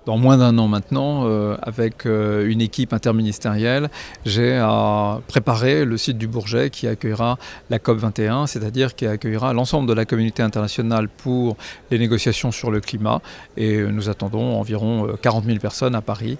dans moins d'un an maintenant, avec une équipe interministérielle, j'ai à préparer le site du Bourget qui accueillera la COP21, c'est-à-dire qui accueillera l'ensemble de la communauté internationale pour les négociations sur le climat. Et nous attendons environ 40 000 personnes à Paris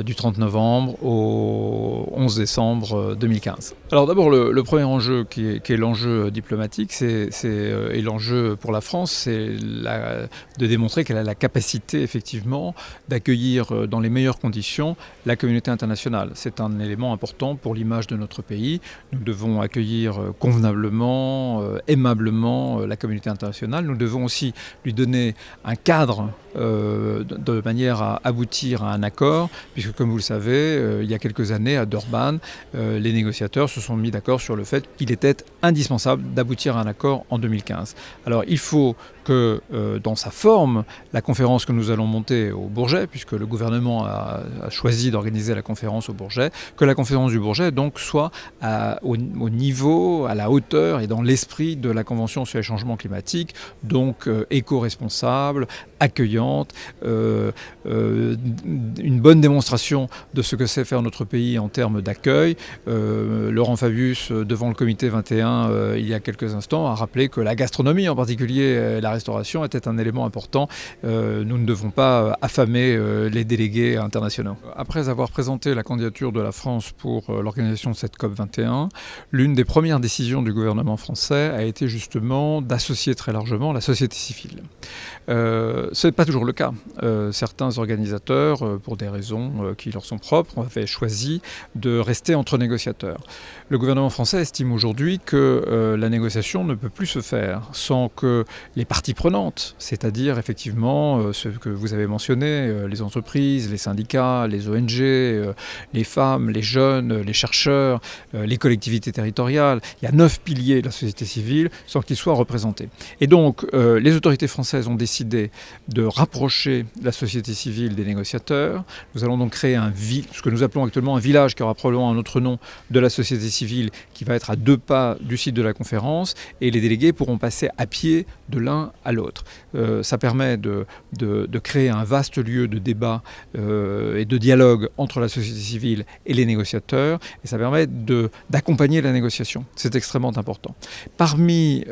du 30 novembre au 11 décembre 2015. Alors d'abord, le premier enjeu qui est l'enjeu diplomatique et l'enjeu pour la France, c'est de démontrer qu'elle a la capacité effectivement d'accueillir dans les meilleures conditions la communauté internationale. C'est un élément important pour l'image de notre pays. Nous devons accueillir convenablement, aimablement la communauté internationale. Nous devons aussi lui donner un cadre de manière à aboutir à un accord, puisque comme vous le savez, il y a quelques années à Durban, les négociateurs se sont mis d'accord sur le fait qu'il était indispensable d'aboutir à un accord en 2015. Alors il faut que dans sa forme, la conférence que nous allons monter au Bourget, puisque le gouvernement a choisi d'organiser la conférence au Bourget, que la conférence du Bourget donc soit au niveau, à la hauteur et dans l'esprit de la Convention sur les changements climatiques, donc éco-responsable, accueillante, une bonne démonstration de ce que sait faire notre pays en termes d'accueil. Laurent Fabius, devant le comité 21 il y a quelques instants, a rappelé que la gastronomie en particulier, la restauration était un élément important. Nous ne devons pas affamer les délégués internationaux. Après avoir présenté la candidature de la France pour l'organisation de cette COP21, l'une des premières décisions du gouvernement français a été justement d'associer très largement la société civile. Ce n'est pas toujours le cas. Certains organisateurs, pour des raisons qui leur sont propres, avaient choisi de rester entre négociateurs. Le gouvernement français estime aujourd'hui que la négociation ne peut plus se faire sans que les parties prenantes, c'est-à-dire effectivement ce que vous avez mentionné, les entreprises, les syndicats, les ONG, les femmes, les jeunes, les chercheurs, les collectivités territoriales, il y a 9 piliers de la société civile sans qu'ils soient représentés. Et donc les autorités françaises ont décidé de rapprocher la société civile des négociateurs. Nous allons donc créer ce que nous appelons actuellement un village, qui aura probablement un autre nom, de la société civile, qui va être à 2 pas du site de la conférence, et les délégués pourront passer à pied de l'un à l'autre. Ça permet de créer un vaste lieu de débat et de dialogue entre la société civile et les négociateurs, et ça permet d'accompagner la négociation. C'est extrêmement important. Parmi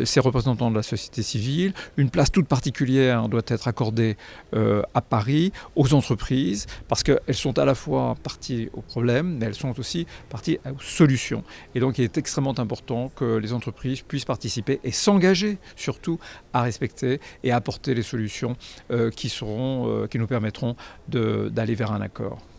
ces représentants de la société civile, une place toute particulière doit être accordée à Paris aux entreprises, parce qu'elles sont à la fois parties au problème, mais elles sont aussi parties aux solutions. Et donc il est extrêmement important que les entreprises puissent participer et s'engager surtout à respecter et à apporter les solutions qui nous permettront d'aller vers un accord.